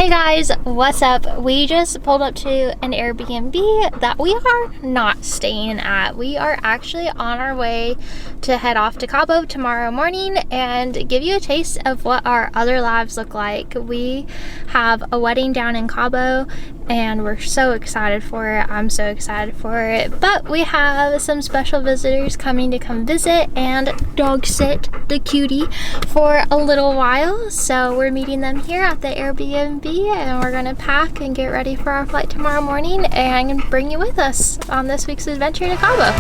Hey guys, what's up? We just pulled up to an Airbnb that we are not staying at. We are actually on our way to head off to Cabo tomorrow morning and give you a taste of what our other lives look like. We have a wedding down in Cabo and we're so excited for it. I'm so excited for it. But we have some special visitors coming to come visit and dog sit the cutie for a little while. So we're meeting them here at the Airbnb and we're gonna pack and get ready for our flight tomorrow morning and bring you with us on this week's adventure to Cabo.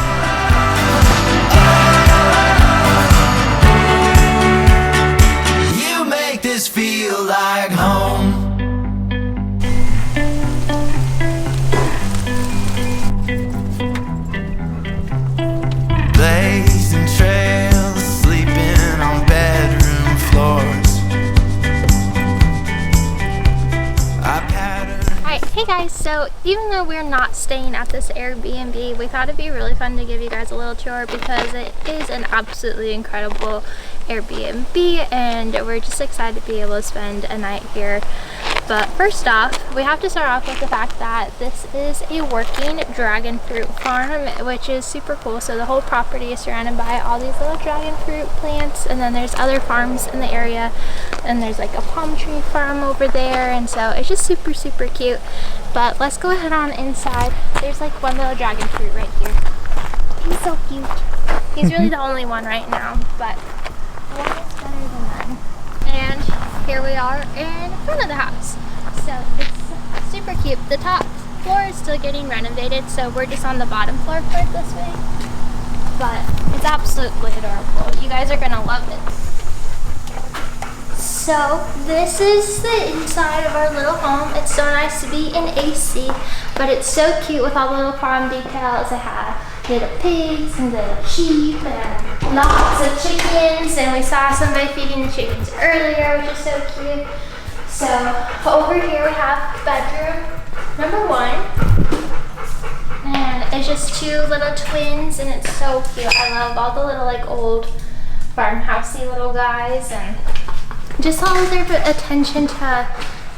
You make this feel like home. Blazing trails, sleeping on bedroom floors. Alright, hey guys, so even though we're not staying at this Airbnb, we thought it'd be really fun to give you guys a little tour because it is an absolutely incredible Airbnb and we're just excited to be able to spend a night here. But first off, we have to start off with the fact that this is a working dragon fruit farm, which is super cool. So the whole property is surrounded by all these little dragon fruit plants, and then there's other farms in the area, and there's like a palm tree farm over there, and so it's just super cute. But let's go ahead on inside. There's like one little dragon fruit right here. He's so cute. He's really the only one right now, but one is better than none. And here we are in front of the house. So it's super cute. The top floor is still getting renovated, so we're just on the bottom floor for it this week. But it's absolutely adorable. You guys are gonna love it. So this is the inside of our little home. It's so nice to be in AC, but it's so cute with all the little farm details. It has little pigs and little sheep and lots of chickens, and we saw somebody feeding the chickens earlier, which is so cute. So over here we have bedroom number 1, and it's just 2 little twins, and it's so cute. I love all the little like old farmhousey little guys, and just all of their attention to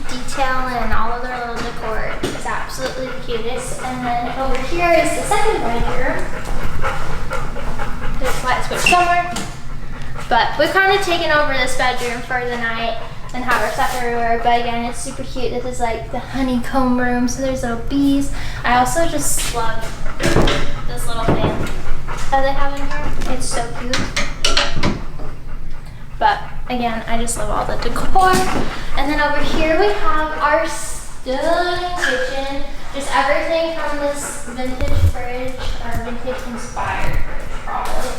detail and all of their little decor is absolutely the cutest. And then over here is the second bedroom. There's light switch somewhere, but we've kind of taken over this bedroom for the night and have our stuff everywhere. But again, it's super cute. This is like the honeycomb room, so there's little bees. I also just love this little fan that they have in here. It's so cute. But again, I just love all the decor. And then over here we have our stunning kitchen. Just everything from this vintage fridge, or vintage inspired fridge probably.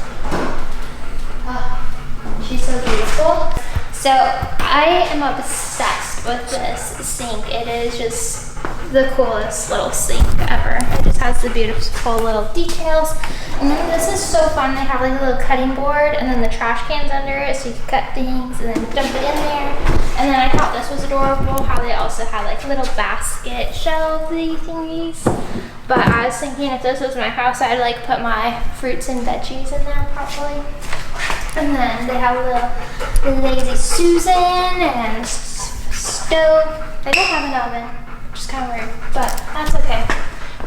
Oh, she's so beautiful. So I am obsessed with this sink. It is just the coolest little sink ever. It just has the beautiful little details. And then this is so fun. They have like a little cutting board and then the trash cans under it, so you can cut things and then dump it in there. And then I thought this was adorable how they also had like little basket shelvy thingies. But I was thinking if this was my house, I'd like put my fruits and veggies in there probably. And then they have a little Lazy Susan and stove. They don't have an oven, which is kind of weird, but that's okay.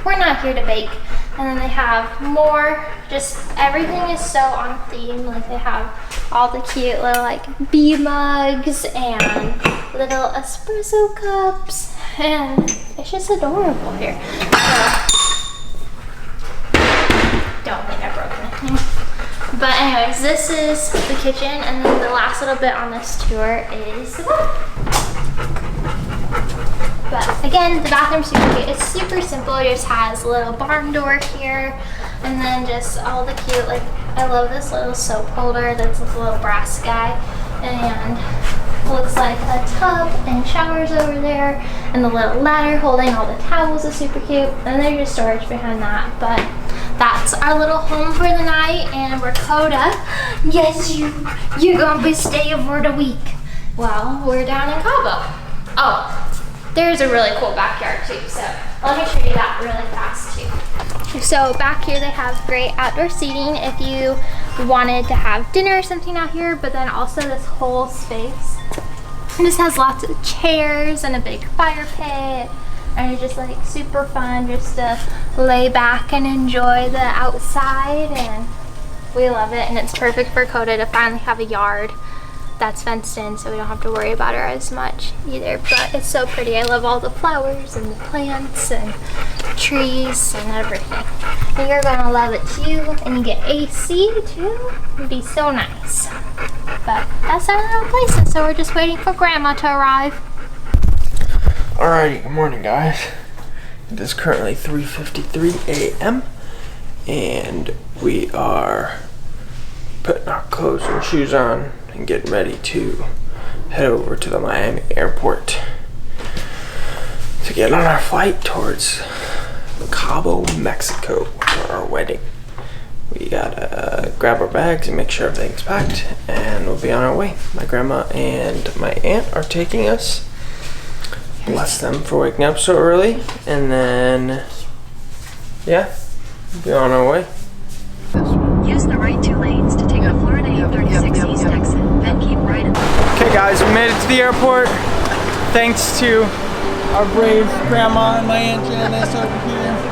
We're not here to bake. And then they have more, just everything is so on theme. Like they have all the cute little like bee mugs and little espresso cups, and it's just adorable here. So, don't think I broke anything. But anyways, this is the kitchen, and then the last little bit on this tour is the bathroom. But again, the bathroom's super cute. It's super simple. It just has a little barn door here, and then just all the cute, like, I love this little soap holder that's this little brass guy, and looks like a tub and showers over there, and the little ladder holding all the towels is super cute, and there's just storage behind that. But that's our little home for the night, and we're Coda. Yes, you're gonna be staying for the week. Well, we're down in Cabo. Oh, there's a really cool backyard too, so let me show you that really fast too. So back here they have great outdoor seating if you wanted to have dinner or something out here, but then also this whole space It just has lots of chairs and a big fire pit. And it's just like super fun just to lay back and enjoy the outside, and we love it. And it's perfect for Coda to finally have a yard that's fenced in, so we don't have to worry about her as much either. But it's so pretty. I love all the flowers and the plants and trees and everything. And you're gonna love it too. And you get AC too. It'd be so nice. But that's our little place, and so we're just waiting for Grandma to arrive. Alrighty, good morning guys. It is currently 3:53 a.m. and we are putting our clothes and shoes on and getting ready to head over to the Miami airport to get on our flight towards Cabo, Mexico for our wedding. We gotta grab our bags and make sure everything's packed, and we'll be on our way. My grandma and my aunt are taking us. Bless them for waking up so early, and then yeah, we'll be on our way. Use the right 2 lanes to take the Florida 836 East exit, then keep right. Okay guys, we made it to the airport thanks to our brave grandma and my aunt Janice over here.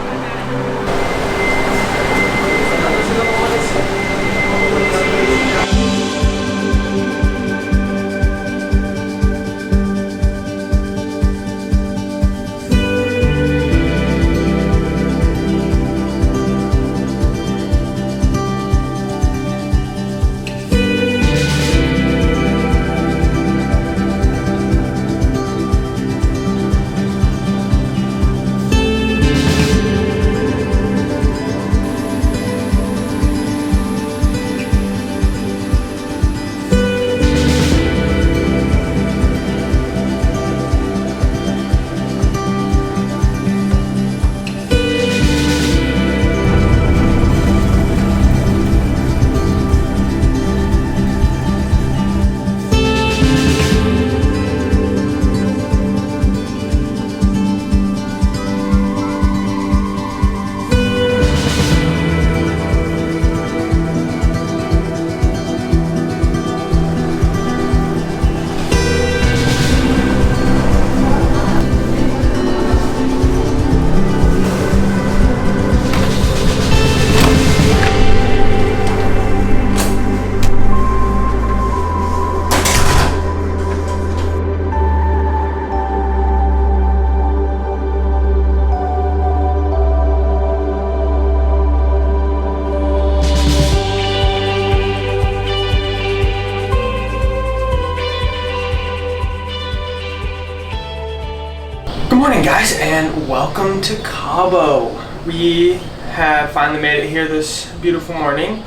Good morning guys, and welcome to Cabo. We have finally made it here this beautiful morning.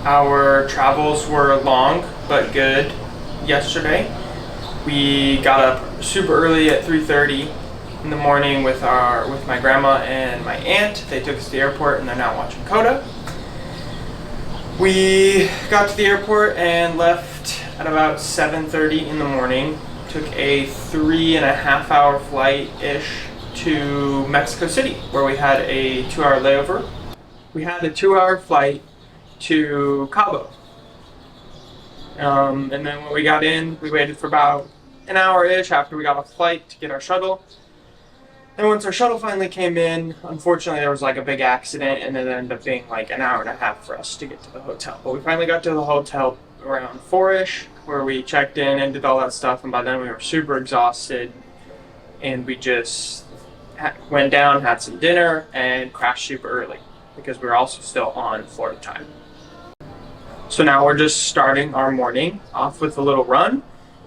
Our travels were long but good yesterday. We got up super early at 3:30 in the morning with my grandma and my aunt. They took us to the airport and they're now watching Coda. We got to the airport and left at about 7:30 in the morning. Took a 3.5 hour flight-ish to Mexico City, where we had a 2-hour layover. We had a 2-hour flight to Cabo. And then when we got in, we waited for about an hour-ish after we got off the flight to get our shuttle. And once our shuttle finally came in, unfortunately there was like a big accident, and it ended up being like an hour and a half for us to get to the hotel. But we finally got to the hotel around 4-ish, where we checked in and did all that stuff, and by then we were super exhausted, and we just went down, had some dinner, and crashed super early because we were also still on Florida time. So now we're just starting our morning off with a little run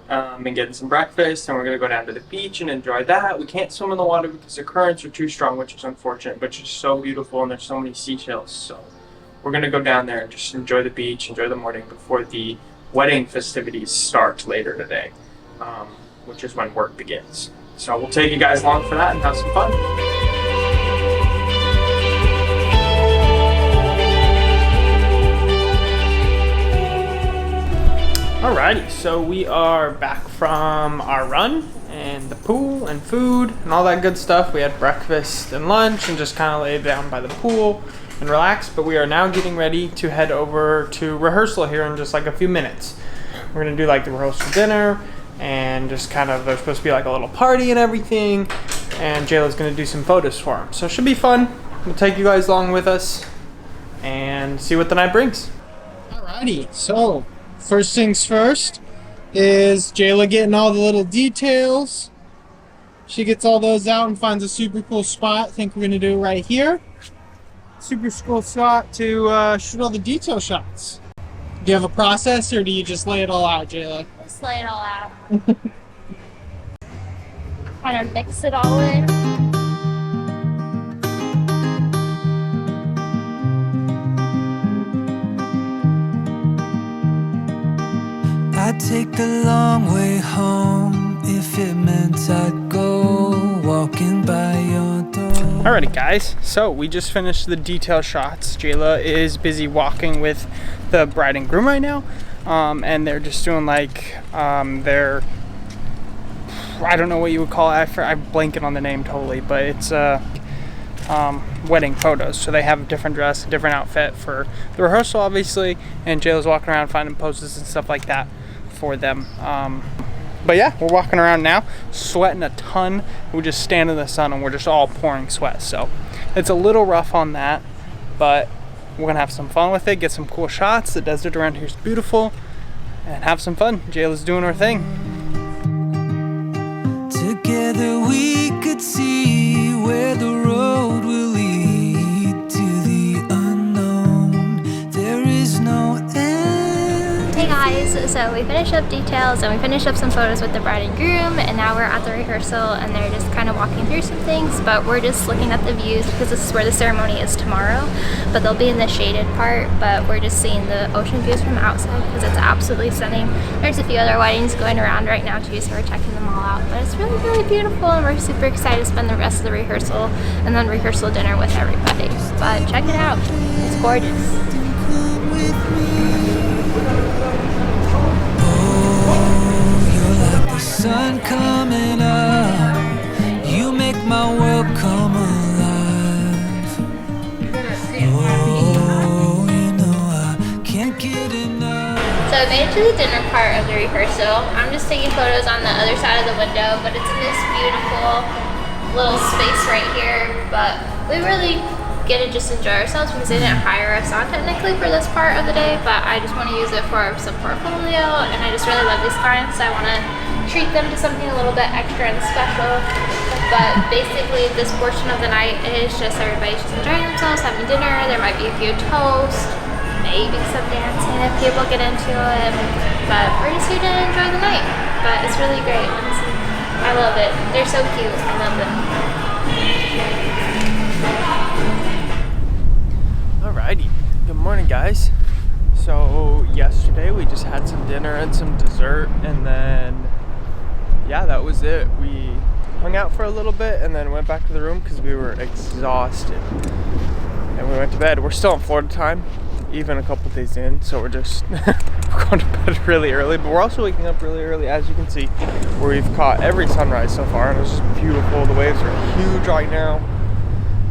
and getting some breakfast, and we're going to go down to the beach and enjoy that. We can't swim in the water because the currents are too strong, which is unfortunate, but it's just so beautiful and there's so many seashells. So we're going to go down there and just enjoy the beach, enjoy the morning before the wedding festivities start later today, which is when work begins. So we'll take you guys along for that and have some fun. Alrighty, so we are back from our run and the pool and food and all that good stuff. We had breakfast and lunch and just kind of laid down by the pool and relaxed, but we are now getting ready to head over to rehearsal here in just like a few minutes. we're gonna do like the rehearsal dinner and just kind of, there's supposed to be like a little party and everything. And Jayla's gonna do some photos for him. So it should be fun. We'll take you guys along with us and see what the night brings. Alrighty, so first things first is Jayla getting all the little details. She gets all those out and finds a super cool spot. I think we're gonna do it right here. Super cool spot to shoot all the detail shots. Do you have a process or do you just lay it all out, Jayla? Just lay it all out. Kind of mix it all in. I'd take the long way home if it meant I'd go walking by your door. Alrighty guys, so we just finished the detail shots. Jayla is busy walking with the bride and groom right now. And they're just doing like their, I don't know what you would call it, I'm blanking on the name totally, but it's wedding photos. So they have a different dress, a different outfit for the rehearsal obviously, and Jayla's walking around finding poses and stuff like that for them. But yeah, we're walking around now, sweating a ton. We just stand in the sun and we're just all pouring sweat. So it's a little rough on that, but we're gonna have some fun with it, get some cool shots. The desert around here is beautiful, and have some fun. Jayla's doing her thing. Together we could see where the road will lead to the unknown. There is no end. Hey guys, so we finished up details and we finished up some photos with the bride and groom, and now we're at the rehearsal and they're just kind of walking through some things, but we're just looking at the views because this is where the ceremony is tomorrow, but they'll be in the shaded part, but we're just seeing the ocean views from outside because it's absolutely stunning. There's a few other weddings going around right now too, so we're checking them all out, but it's really, really beautiful and we're super excited to spend the rest of the rehearsal and then rehearsal dinner with everybody. But check it out, it's gorgeous. Sun coming up, you make my world come alive. Oh, you know I can't get enough. So I made it to the dinner part of the rehearsal. I'm just taking photos on the other side of the window, but it's in this beautiful little space right here. But we really get to just enjoy ourselves because they didn't hire us on technically for this part of the day, but I just want to use it for some portfolio, and I just really love these clients. So I want to treat them to something a little bit extra and special. But basically this portion of the night is just everybody just enjoying themselves, having dinner. There might be a few toasts, maybe some dancing if people get into it, but we're just here to enjoy the night. But it's really great. I love it. They're so cute. I love them. Alrighty, good morning guys. So yesterday we just had some dinner and some dessert, and then yeah, that was it. We hung out for a little bit and then went back to the room because we were exhausted, and we went to bed. We're still in Florida time, even a couple days in, so we're just we're going to bed really early, but we're also waking up really early, as you can see, where we've caught every sunrise so far, and it's just beautiful. The waves are huge right now,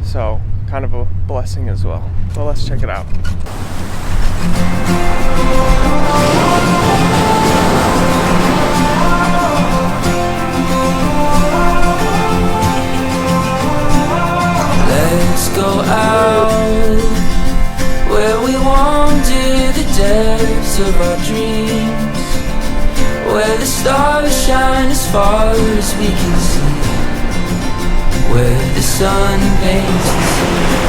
so kind of a blessing as well. Well, let's check it out. Let's go out where we wander the depths of our dreams, where the stars shine as far as we can see, where the sun paints the sea.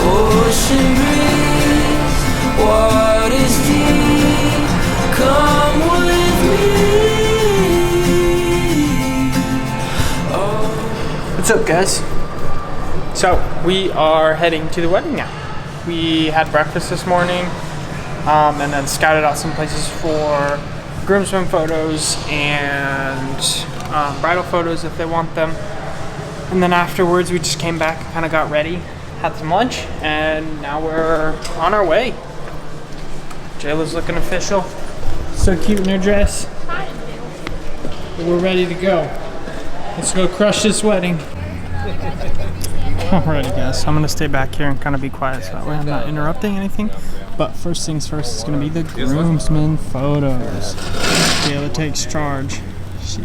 Ocean breeze, waters deep, come with me. What's up guys? So we are heading to the wedding now. We had breakfast this morning, and then scouted out some places for groomsmen photos and bridal photos if they want them. And then afterwards we just came back and kind of got ready, had some lunch, and now we're on our way. Jayla's looking official. So cute in her dress. We're ready to go. Let's go crush this wedding. Alrighty guys, so I'm gonna stay back here and kind of be quiet so that way I'm not interrupting anything. But first things first is going to be the groomsmen photos. Kayla takes charge. She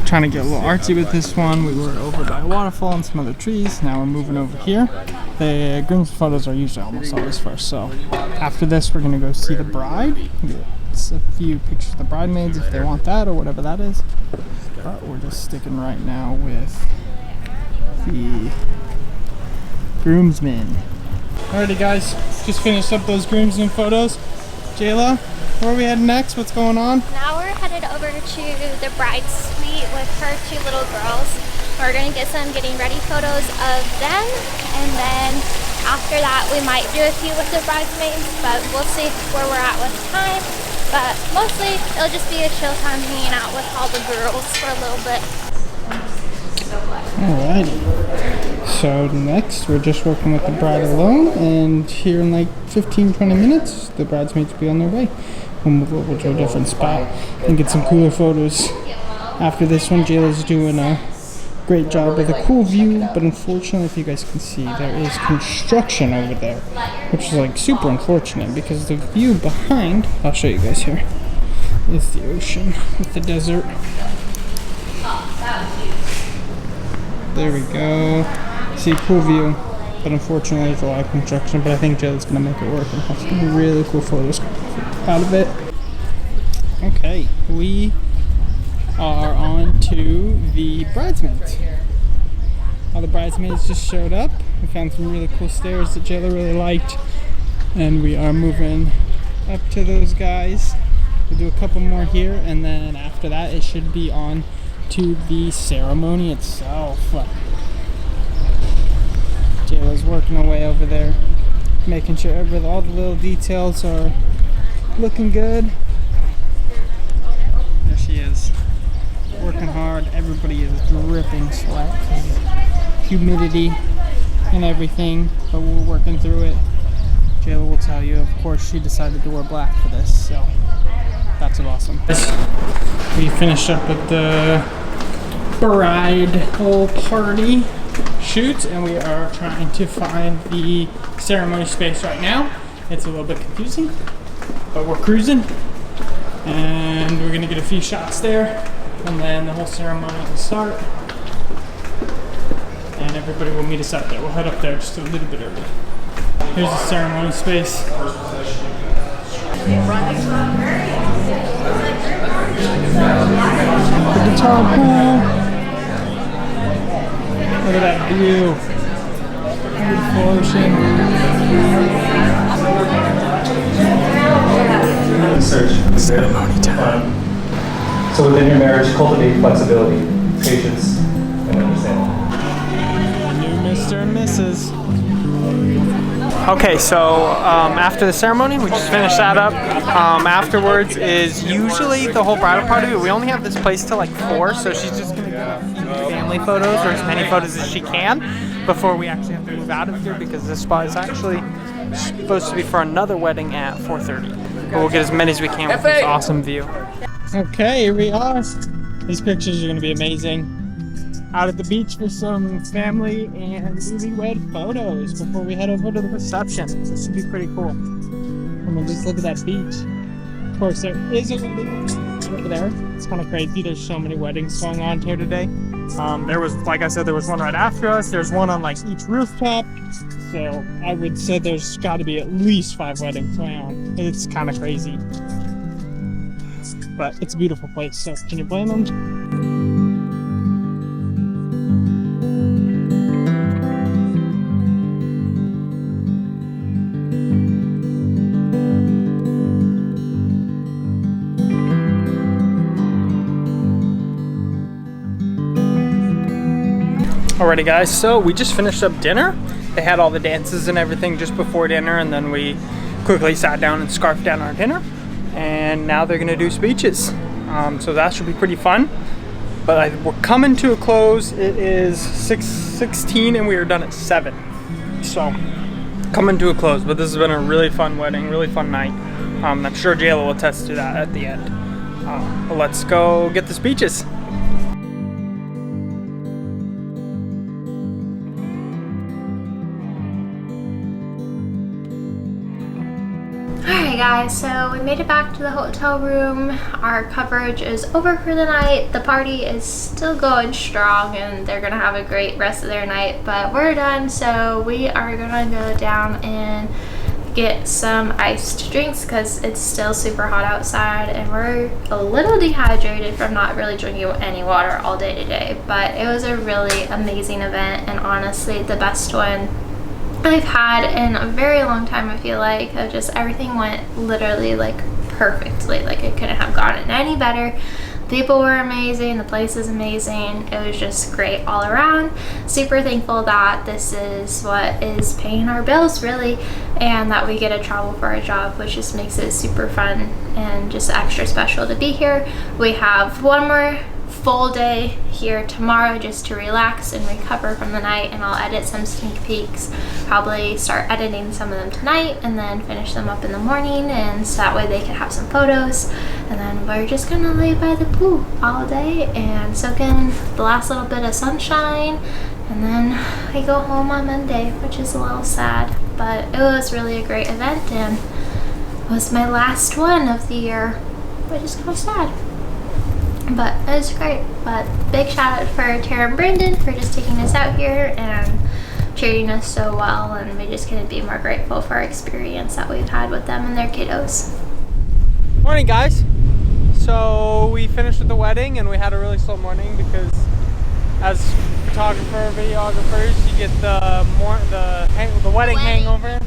trying to get a little artsy with this one. We were over by a waterfall and some other trees. Now we're moving over here. The groomsmen photos are usually almost always first. So after this, we're going to go see the bride. Get a few pictures of the bridesmaids if they want that or whatever that is. But we're just sticking right now with the groomsmen. Alrighty guys, just finished up those groomsmen photos. Jayla, where are we heading next? What's going on? Now we're headed over to the bride suite with her 2 little girls. We're gonna get some getting ready photos of them, and then after that we might do a few with the bridesmaids, but we'll see where we're at with time. But mostly it'll just be a chill time hanging out with all the girls for a little bit. Alrighty. So next, we're just working with the bride alone, and here in like 15-20 minutes, the bridesmaids will be on their way. We'll move over to a different spot and get some cooler photos. After this one, Jayla's doing a great job with a cool view, but unfortunately, if you guys can see, there is construction over there, which is like super unfortunate because the view behind, I'll show you guys here, is the ocean with the desert. There we go. See, cool view, but unfortunately there's a lot of construction, but I think Jayla's gonna make it work and have some really cool photos out of it. Okay, we are on to the bridesmaids. All the bridesmaids just showed up. We found some really cool stairs that Jayla really liked, and we are moving up to those guys. We'll do a couple more here, and then after that it should be on to the ceremony itself. Jayla's working away over there, making sure all the little details are looking good. There she is, working hard. Everybody is dripping sweat, humidity and everything, but we're working through it. Jayla will tell you, of course, she decided to wear black for this, so that's awesome. We finished up with the bridal party shoot, and we are trying to find the ceremony space right now. It's a little bit confusing, but we're cruising, and we're gonna get a few shots there, and then the whole ceremony will start, and everybody will meet us up there. We'll head up there just a little bit early. Here's the ceremony space. The guitar pool. Look at that view. Beautiful ocean. Ceremony time. So within your marriage, cultivate flexibility, patience, and understanding. New Mr. and Mrs. Okay, so after the ceremony, we just finished that up. Afterwards is usually the whole bridal party, but we only have this place till like 4, so she's just gonna get a few family photos or as many photos as she can before we actually have to move out of here, because this spot is actually supposed to be for another wedding at 4:30. But we'll get as many as we can with this awesome view. Okay, here we are. These pictures are gonna be amazing. Out at the beach for some family and newlywed photos before we head over to the reception. This should be pretty cool. I mean, just look at that beach. Of course, there is a wedding over there. It's kind of crazy. There's so many weddings going on here today. There was, like I said, there was one right after us. There's one on like each rooftop. So I would say there's got to be at least 5 weddings going on. It's kind of crazy. But it's a beautiful place, so can you blame them? Alrighty guys, so we just finished up dinner. They had all the dances and everything just before dinner, and then we quickly sat down and scarfed down our dinner. And now they're gonna do speeches. So that should be pretty fun. But we're coming to a close. It is 6:16 and we are done at 7. So coming to a close, but this has been a really fun wedding, really fun night. I'm sure Jayla will attest to that at the end. But let's go get the speeches. guys, so we made it back to the hotel room. Our coverage is over for the night. The party is still going strong and they're gonna have a great rest of their night, but we're done, so we are gonna go down and get some iced drinks because it's still super hot outside and we're a little dehydrated from not really drinking any water all day today. But it was a really amazing event and honestly the best one I've had in a very long time. I feel like just everything went literally like perfectly. Like it couldn't have gotten any better. People were amazing, the place is amazing. It was just great all around. Super thankful that this is what is paying our bills really, and that we get to travel for our job, which just makes it super fun and just extra special to be here. We have one more full day here tomorrow just to relax and recover from the night, and I'll edit some sneak peeks, probably start editing some of them tonight and then finish them up in the morning, and so that way they can have some photos. And then we're just gonna lay by the pool all day and soak in the last little bit of sunshine, and then I go home on Monday, which is a little sad, but it was really a great event and it was my last one of the year, which is kind of sad. But it was great. But big shout out for Tara and Brandon for just taking us out here and treating us so well, and we just couldn't be more grateful for our experience that we've had with them and their kiddos. Morning guys. So we finished with the wedding and we had a really slow morning because as photographer, videographers, you get the wedding hangover.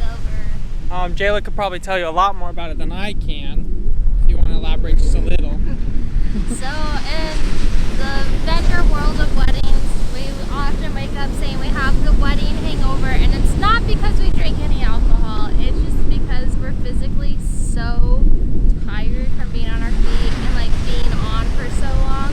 Jayla could probably tell you a lot more about it than I can if you want to elaborate just a little. So in the vendor world of weddings, we often wake up saying we have the wedding hangover, and it's not because we drink any alcohol, it's just because we're physically so tired from being on our feet and like being on for so long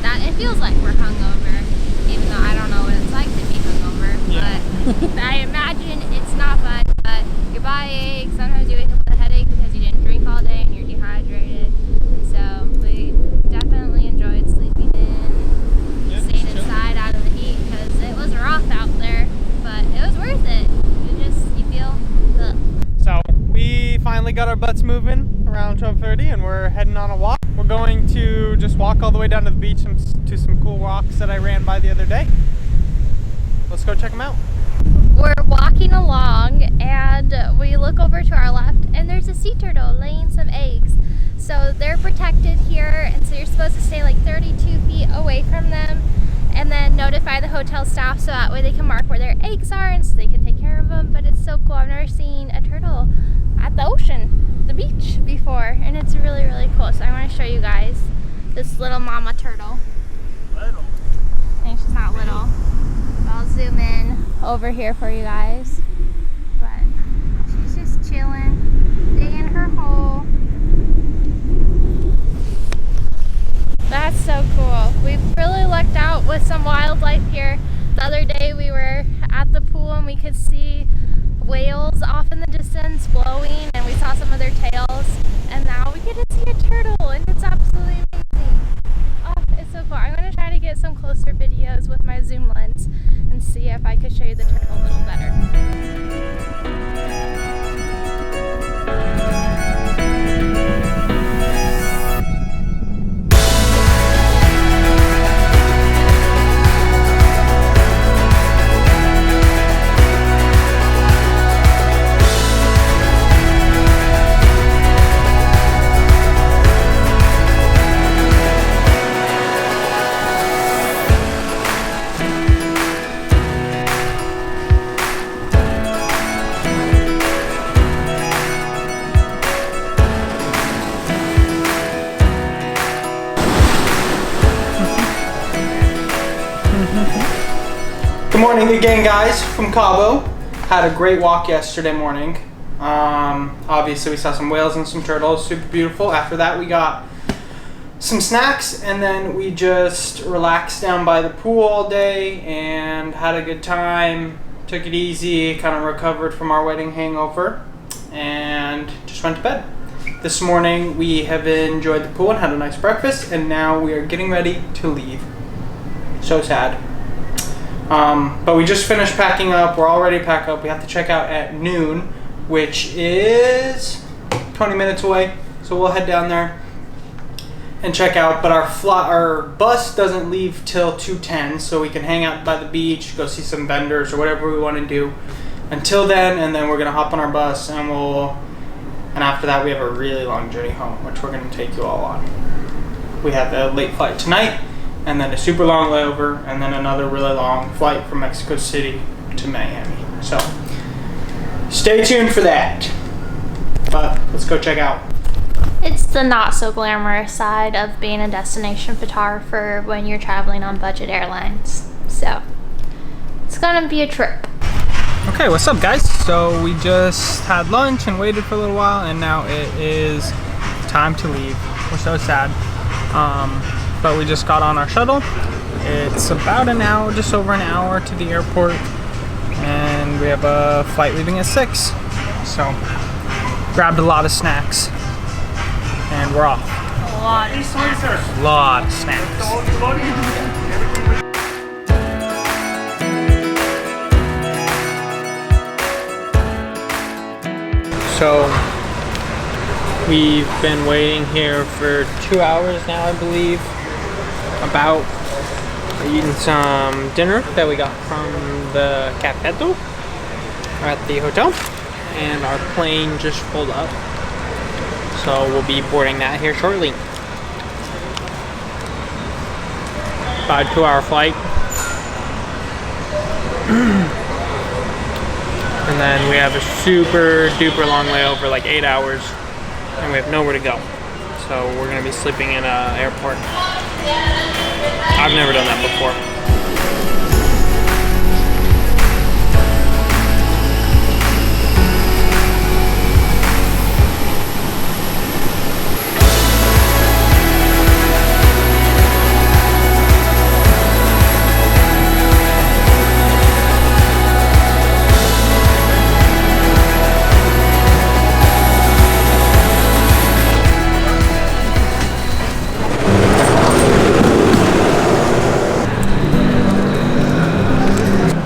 that it feels like we're hungover, even though I don't know what it's like to be hungover. Yeah. But I imagine it's not fun, but your body aches, sometimes you wake up with a headache because you didn't drink all day and you're dehydrated. So we definitely enjoyed sleeping in, staying inside out of the heat because it was rough out there, but it was worth it. You feel the... So we finally got our butts moving around 12:30 and we're heading on a walk. We're going to just walk all the way down to the beach to some cool rocks that I ran by the other day. Let's go check them out. We're walking along and we look over to our left and there's a sea turtle laying some eggs. So they're protected here, and so you're supposed to stay like 32 feet away from them and then notify the hotel staff so that way they can mark where their eggs are and so they can take care of them. But it's so cool. I've never seen a turtle at the ocean, the beach before, and it's really, really cool. So I want to show you guys this little mama turtle. Little? I think she's not little. I'll zoom in over here for you guys. But she's just chilling, digging her hole. That's so cool. We've really lucked out with some wildlife here. The other day we were at the pool and we could see whales off in the distance blowing, and we saw some of their tails, and now we get to see a turtle, and it's absolutely amazing. Oh, it's so cool. I'm going to try to get some closer videos with my zoom lens and see if I could show you the turtle a little better. Good morning again, guys, from Cabo. Had a great walk yesterday morning. Obviously we saw some whales and some turtles, super beautiful. After that we got some snacks and then we just relaxed down by the pool all day and had a good time. Took it easy, kind of recovered from our wedding hangover and just went to bed. This morning we have enjoyed the pool and had a nice breakfast, and now we are getting ready to leave. So sad. But we just finished packing up. We're all ready to pack up. We have to check out at noon, which is 20 minutes away, so we'll head down there and check out. But our bus doesn't leave till 2:10, so we can hang out by the beach, go see some vendors or whatever we want to do until then, and then we're gonna hop on our bus and after that we have a really long journey home, which we're gonna take you all on. We have a late flight tonight, and then a super long layover, and then another really long flight from Mexico City to Miami. So stay tuned for that. But let's go check out. It's the not so glamorous side of being a destination photographer when you're traveling on budget airlines. So it's gonna be a trip. Okay, what's up guys? So we just had lunch and waited for a little while, and now it is time to leave. We're so sad. But we just got on our shuttle. It's about an hour, just over an hour to the airport, and we have a flight leaving at 6. So grabbed a lot of snacks and we're off. A lot of snacks. A lot of snacks. So we've been waiting here for 2 hours now, I believe. About eating some dinner that we got from the Cafeto at the hotel, and our plane just pulled up, so we'll be boarding that here shortly. About a 2-hour flight. And then we have a super duper long layover, like 8 hours, and we have nowhere to go. So we're gonna be sleeping in an airport. I've never done that before.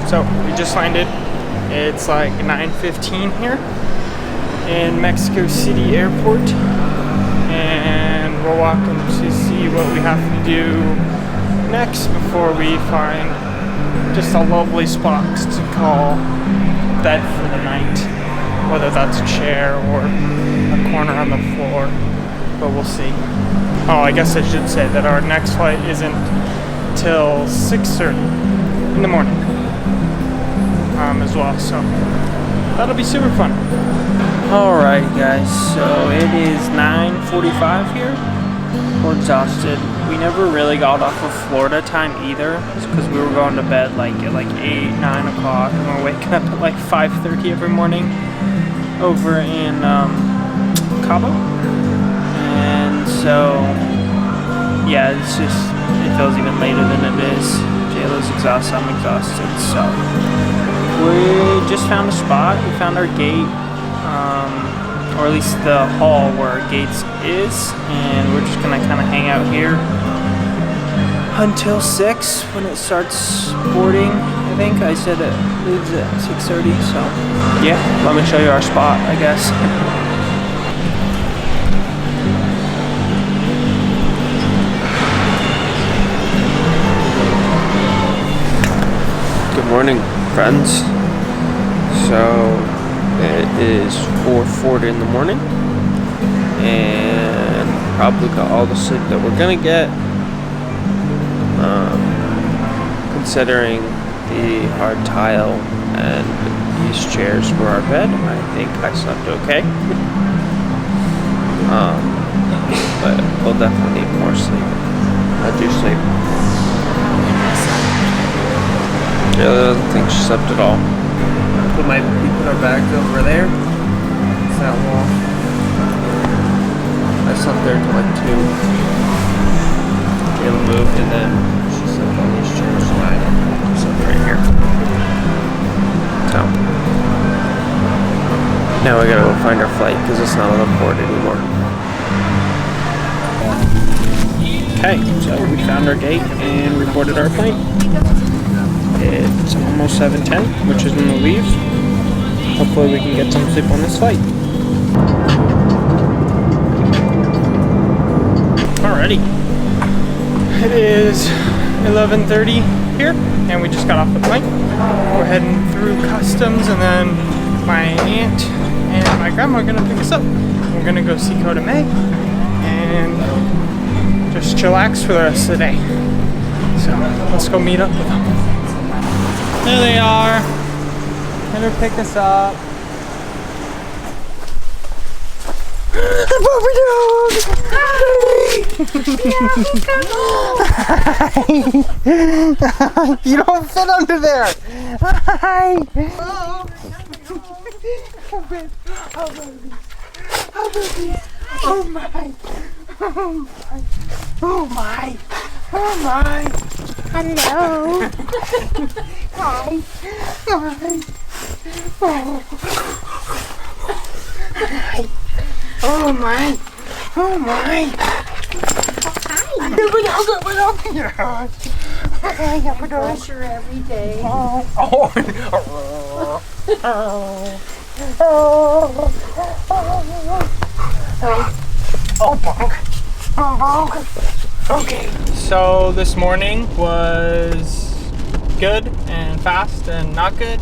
So we just landed. It's like 9:15 here in Mexico City Airport, and we're walking to see what we have to do next before we find just a lovely spot to call bed for the night, whether that's a chair or a corner on the floor, but we'll see. Oh, I guess I should say that our next flight isn't till 6:30 in the morning. As well, so that'll be super fun. Alright guys, so it is 9:45 here. We're exhausted. We never really got off of Florida time either. It's because we were going to bed like at like 8, 9 o'clock, and we're waking up at like 5:30 every morning over in Cabo. And so yeah, it's just, it feels even later than it is. Jayla's exhausted, I'm exhausted, so we just found a spot. We found our gate, or at least the hall where our gates is, and we're just gonna kind of hang out here until 6 when it starts boarding. I think I said it leaves at 6:30, so yeah, let me show you our spot, I guess. Good morning, friends. So it is 4:40 in the morning, and probably got all the sleep that we're gonna get, considering the hard tile and these chairs for our bed. I think I slept okay, but we'll definitely need more sleep. How'd you sleep? Jayla doesn't think she slept at all. We put our bags over there. It's that wall. I slept there till like 2. Jayla moved, and then she slept on these chairs, so I slept right here. So now we gotta go find our flight because it's not on the board anymore. Okay, so we found our gate and we boarded our plane. It's almost 7:10, which is when we leave. Hopefully we can get some sleep on this flight. Alrighty. It is 11:30 here, and we just got off the plane. We're heading through customs, and then my aunt and my grandma are gonna pick us up. We're gonna go see KODA'S and just chillax for the rest of the day. So let's go meet up with them. There they are. Gonna pick us up. Puppy dog! Hi! You don't fit under there! Hi! Oh, baby. Oh, baby. Oh, baby. Oh, my. Oh, my. Oh, my. Oh, my. Hello. Hi. Hi. Oh. Hi. Oh my! Oh my! Hi! Pressure every day. Oh! Okay. So this morning was good and fast and not good.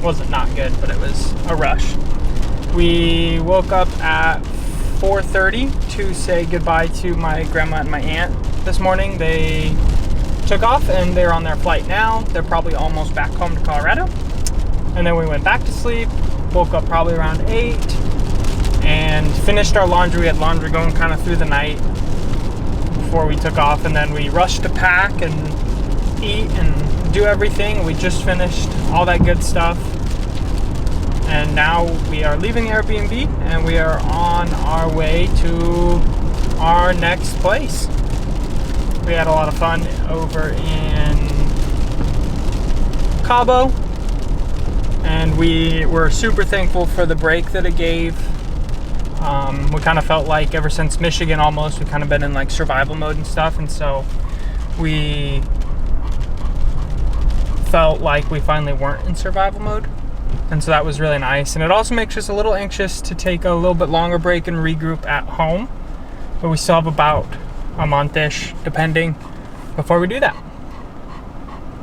Wasn't not good, but it was a rush. We woke up at 4:30 to say goodbye to my grandma and my aunt this morning. They took off and they're on their flight now. They're probably almost back home to Colorado. And then we went back to sleep, woke up probably around 8 and finished our laundry. We had laundry going kind of through the night before we took off, and then we rushed to pack and eat and do everything. We just finished all that good stuff. And now we are leaving the Airbnb and we are on our way to our next place. We had a lot of fun over in Cabo, and we were super thankful for the break that it gave. We kind of felt like ever since Michigan almost, we kind of been in like survival mode and stuff, and so we felt like we finally weren't in survival mode. And so that was really nice. And it also makes us a little anxious to take a little bit longer break and regroup at home. But we still have about a month-ish, depending, before we do that.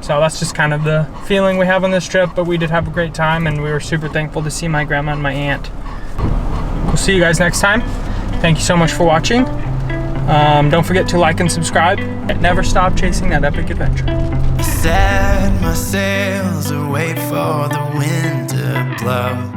So that's just kind of the feeling we have on this trip. But we did have a great time, and we were super thankful to see my grandma and my aunt. We'll see you guys next time. Thank you so much for watching. Don't forget to like and subscribe. And never stop chasing that epic adventure. Set my sails and wait for the wind to blow.